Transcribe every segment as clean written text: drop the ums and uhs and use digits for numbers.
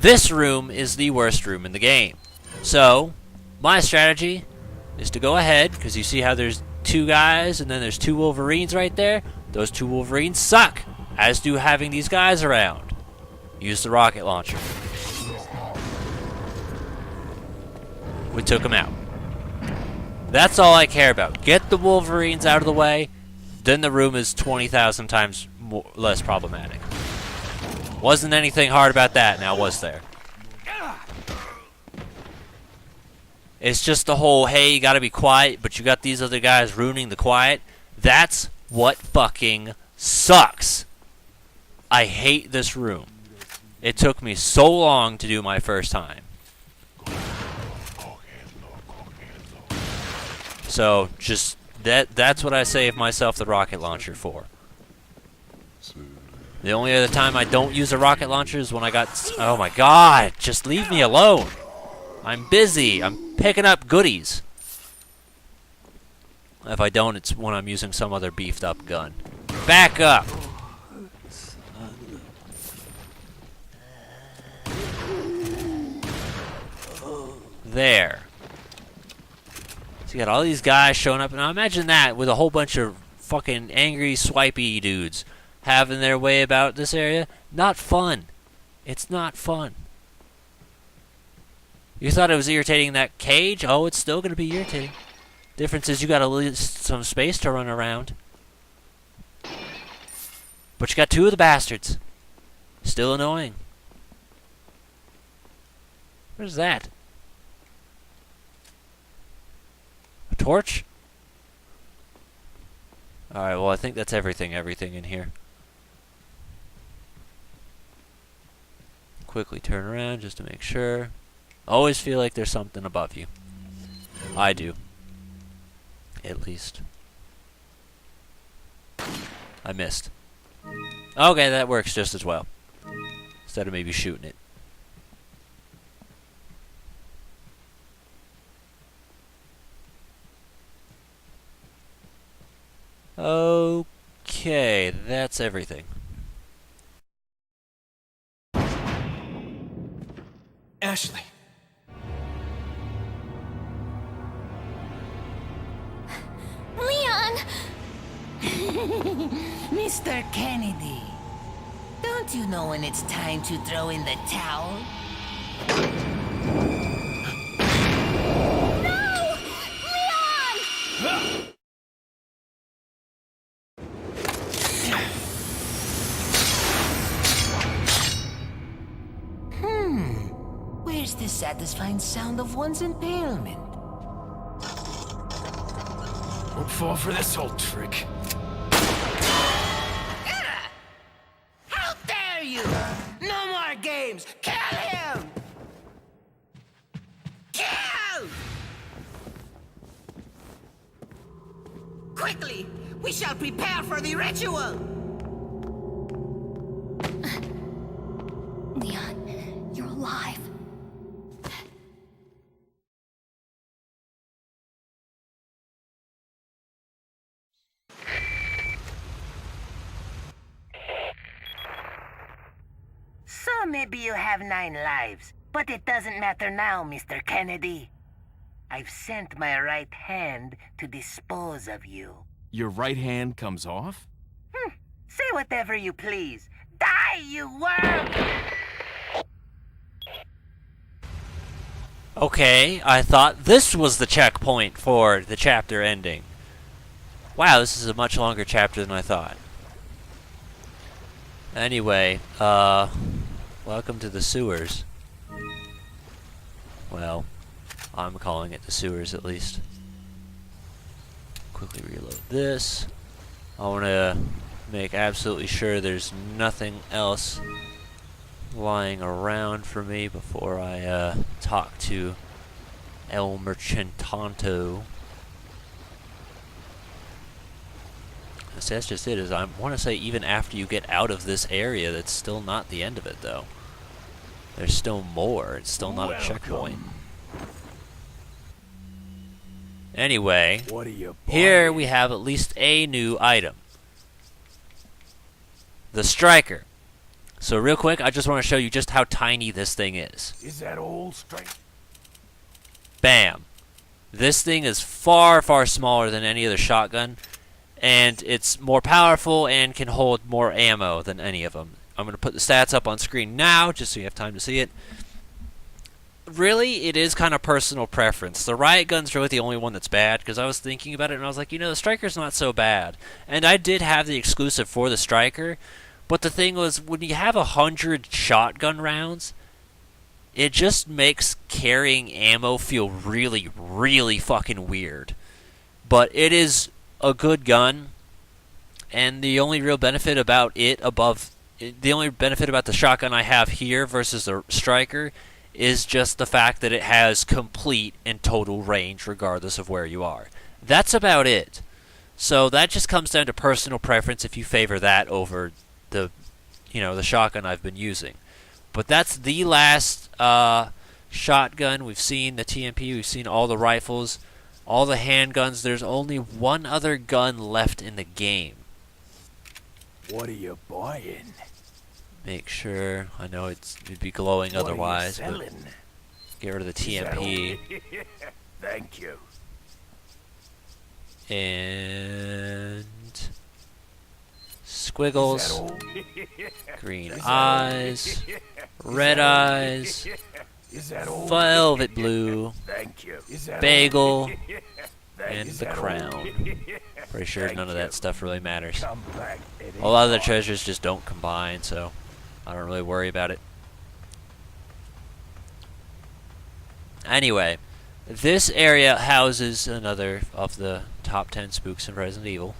This room is the worst room in the game. So, my strategy is to go ahead, because you see how there's two guys and then there's two Wolverines right there? Those two Wolverines suck, as do having these guys around. Use the rocket launcher. We took them out. That's all I care about. Get the Wolverines out of the way, then the room is 20,000 times less problematic. Wasn't anything hard about that, now was there? It's just the whole, hey, you gotta be quiet, but you got these other guys ruining the quiet. That's what fucking sucks. I hate this room. It took me so long to do my first time. So, just, that's what I save myself the rocket launcher for. The only other time I don't use a rocket launcher is when I got... Oh my god! Just leave me alone! I'm busy! I'm picking up goodies! If I don't, it's when I'm using some other beefed up gun. Back up! There. So you got all these guys showing up. Now imagine that with a whole bunch of fucking angry, swipey dudes having their way about this area. Not fun. It's not fun. You thought it was irritating in that cage? Oh, it's still going to be irritating. Difference is you got some space to run around. But you got two of the bastards. Still annoying. Where's that? A torch? Alright, well I think that's everything in here. Quickly turn around just to make sure. Always feel like there's something above you. I do. At least. I missed. Okay, that works just as well. Instead of maybe shooting it. Okay, that's everything. Ashley. Leon! Mr. Kennedy, don't you know when it's time to throw in the towel? No! Leon! Where's the satisfying sound of one's impalement? Won't fall for this old trick. How dare you! No more games! Kill him! Kill! Quickly! We shall prepare for the ritual! Leon, you're alive. So maybe you have 9 lives, but it doesn't matter now, Mr. Kennedy. I've sent my right hand to dispose of you. Your right hand comes off? Say whatever you please. Die, you worm! Okay, I thought this was the checkpoint for the chapter ending. Wow, this is a much longer chapter than I thought. Anyway, welcome to the sewers. Well, I'm calling it the sewers at least. Quickly reload this. I want to make absolutely sure there's nothing else lying around for me before I talk to El Merchantanto. So that's just it. Is I want to say even after you get out of this area, that's still not the end of it, though. There's still more. It's still not a checkpoint. Anyway, What are you here we have at least a new item. The Striker. So real quick, I just want to show you just how tiny this thing is. Is that old strike? Bam. This thing is far, far smaller than any other shotgun, and it's more powerful and can hold more ammo than any of them. I'm going to put the stats up on screen now, just so you have time to see it. Really, it is kind of personal preference. The riot gun's really the only one that's bad, because I was thinking about it, and I was like, the striker's not so bad. And I did have the exclusive for the striker, but the thing was, when you have 100 shotgun rounds, it just makes carrying ammo feel really, really fucking weird. But it is a good gun, and the only real benefit about the only benefit about the shotgun I have here versus the striker is just the fact that it has complete and total range regardless of where you are. That's about it. So that just comes down to personal preference if you favor that over the shotgun I've been using. But that's the last shotgun. We've seen the TMP, we've seen all the rifles, all the handguns. There's only one other gun left in the game. What are you buying? Make sure, I know it'd be glowing What otherwise, are you but selling? get rid of the Is that TMP. Thank you. And Is squiggles, that old? green Is that eyes, old? red eyes, Is that old? velvet blue, Thank you. Is that bagel, old? and Is the that crown. old? Pretty sure Thank none of you. that stuff really matters. Come back, Eddie. A lot of the treasures just don't combine, so I don't really worry about it. Anyway, this area houses another of the top 10 spooks in Resident Evil.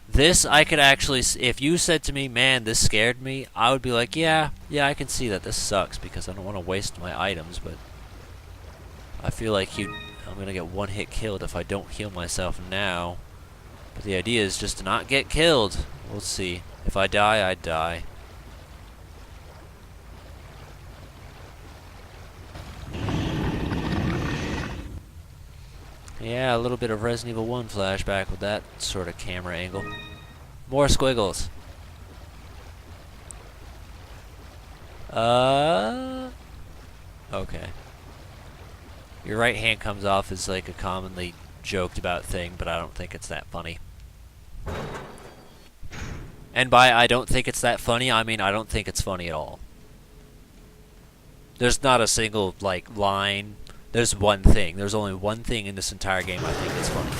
This I could actually, if you said to me, man, this scared me, I would be like, yeah, I can see that this sucks because I don't want to waste my items, but I feel like I'm going to get one hit killed if I don't heal myself now. But the idea is just to not get killed. We'll see. If I die, I die. Yeah, a little bit of Resident Evil 1 flashback with that sort of camera angle. More squiggles. Okay. Your right hand comes off as like a commonly joked about thing, but I don't think it's that funny. And by I don't think it's that funny, I mean I don't think it's funny at all. There's not a single, like, line. There's one thing. There's only one thing in this entire game I think is funny.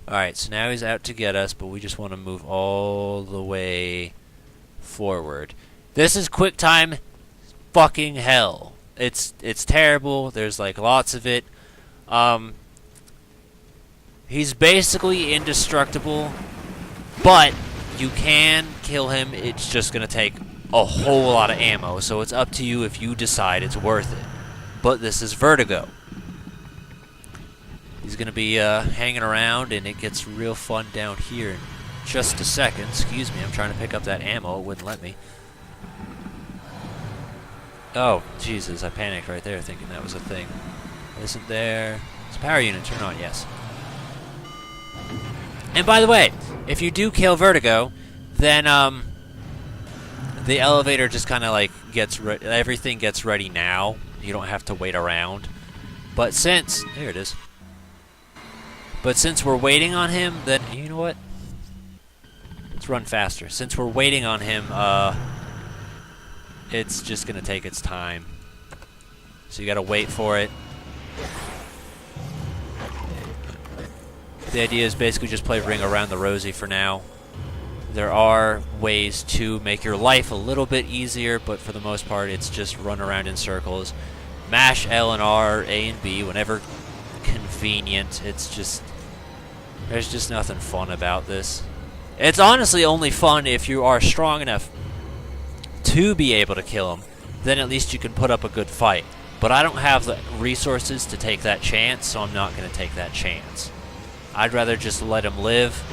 Alright, so now he's out to get us, but we just want to move all the way forward. This is quick time fucking hell. It's terrible. There's, like, lots of it. He's basically indestructible, but you can kill him. It's just going to take a whole lot of ammo, so it's up to you if you decide it's worth it. But this is Verdugo. He's going to be hanging around, and it gets real fun down here in just a second. Excuse me, I'm trying to pick up that ammo. It wouldn't let me. Oh, Jesus, I panicked right there thinking that was a thing. Isn't there? Is power unit turn on? Yes. And by the way, if you do kill Verdugo, then the elevator just kind of like everything gets ready now. You don't have to wait around. But since there it is. But since we're waiting on him, then you know what? Let's run faster. Since we're waiting on him, it's just gonna take its time. So you gotta wait for it. The idea is basically just play Ring Around the Rosie for now. There are ways to make your life a little bit easier, but for the most part, it's just run around in circles. Mash L and R, A and B whenever convenient. It's just... there's just nothing fun about this. It's honestly only fun if you are strong enough to be able to kill him. Then at least you can put up a good fight. But I don't have the resources to take that chance, so I'm not going to take that chance. I'd rather just let him live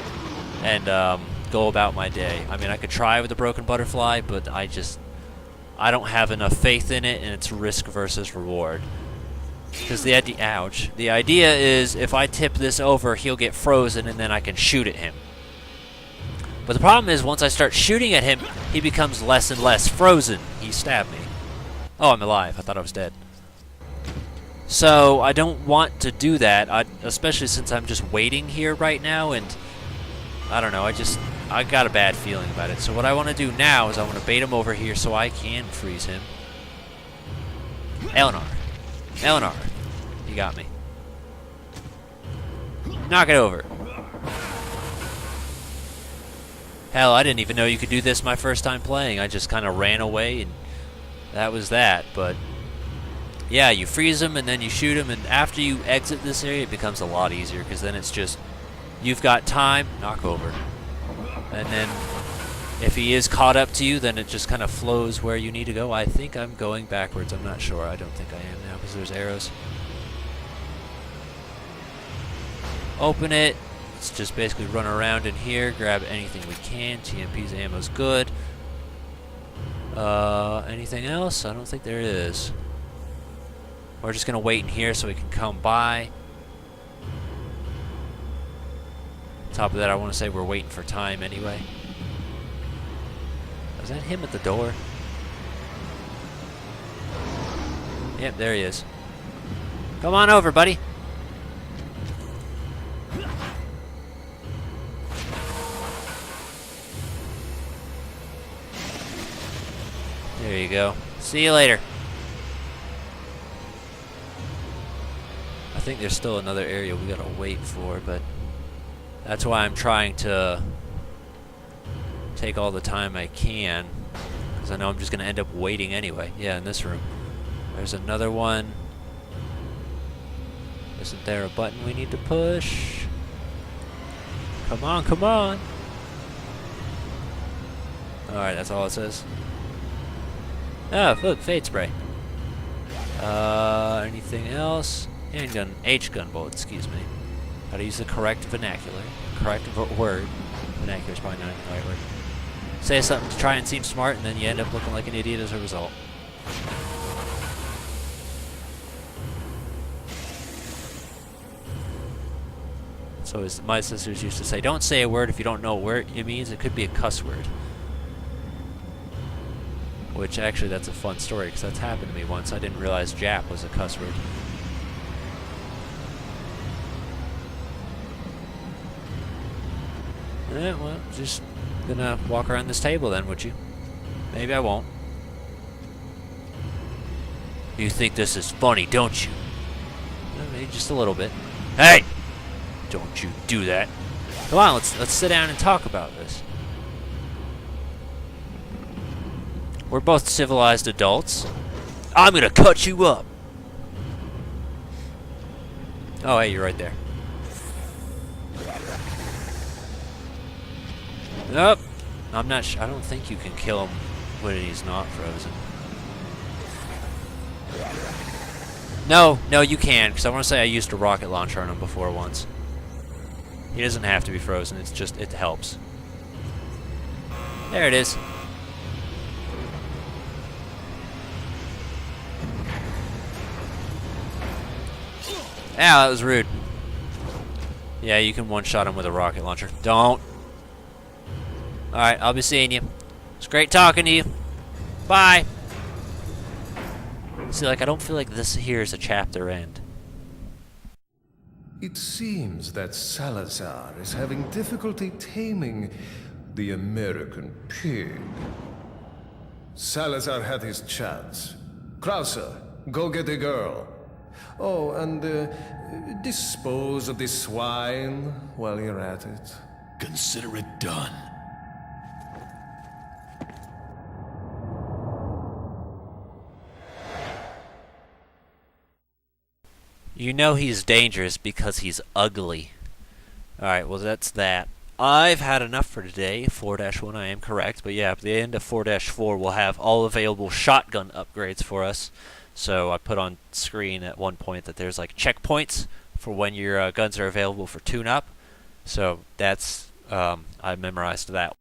and go about my day. I mean, I could try with the broken butterfly, but I don't have enough faith in it, and it's risk versus reward. Because the idea is if I tip this over, he'll get frozen, and then I can shoot at him. But the problem is, once I start shooting at him, he becomes less and less frozen. He stabbed me. Oh, I'm alive. I thought I was dead. So, I don't want to do that, especially since I'm just waiting here right now, and I don't know, I got a bad feeling about it. So what I want to do now is I want to bait him over here so I can freeze him. Eleanor. Eleanor. You got me. Knock it over. Hell, I didn't even know you could do this my first time playing. I just kind of ran away and that was that. But yeah, you freeze him and then you shoot him, and after you exit this area it becomes a lot easier because then it's just you've got time, knock over. And then if he is caught up to you, then it just kind of flows where you need to go. I think I'm going backwards. I'm not sure. I don't think I am now because there's arrows. Open it. Let's just basically run around in here, grab anything we can. TMP's ammo's good. Anything else? I don't think there is. We're just gonna wait in here so he can come by. On top of that, I want to say we're waiting for time anyway. Is that him at the door? Yep, there he is. Come on over, buddy. There you go. See you later. I think there's still another area we gotta wait for, but that's why I'm trying to take all the time I can, because I know I'm just gonna end up waiting anyway. Yeah, in this room. There's another one. Isn't there a button we need to push? Come on, come on. Alright, that's all it says. Oh, look, fade spray. Anything else? Handgun, H-gun bullet, excuse me. How to use the correct vernacular. Correct word. Vernacular is probably not the right word. Say something to try and seem smart, and then you end up looking like an idiot as a result. So as my sisters used to say, don't say a word if you don't know what it means. It could be a cuss word. Which, actually, that's a fun story, because that's happened to me once. I didn't realize Jap was a cuss word. Yeah, well, just gonna walk around this table then, would you? Maybe I won't. You think this is funny, don't you? Maybe just a little bit. Hey! Don't you do that. Come on, let's sit down and talk about this. We're both civilized adults. I'm gonna cut you up. Oh, hey, you're right there. Nope. I'm not sure. I don't think you can kill him when he's not frozen. No, you can, because I want to say I used a rocket launcher on him before once. He doesn't have to be frozen. It's just, it helps. There it is. Ow, that was rude. Yeah, you can one-shot him with a rocket launcher. Don't. Alright, I'll be seeing you. It's great talking to you. Bye. See, like, I don't feel like this here is a chapter end. It seems that Salazar is having difficulty taming the American pig. Salazar had his chance. Krauser, go get the girl. Oh, and dispose of the swine while you're at it. Consider it done. You know he's dangerous because he's ugly. Alright, well that's that. I've had enough for today. 4-1, I am correct. But yeah, at the end of 4-4, we'll have all available shotgun upgrades for us. So I put on screen at one point that there's like checkpoints for when your guns are available for tune-up. So that's, I memorized that.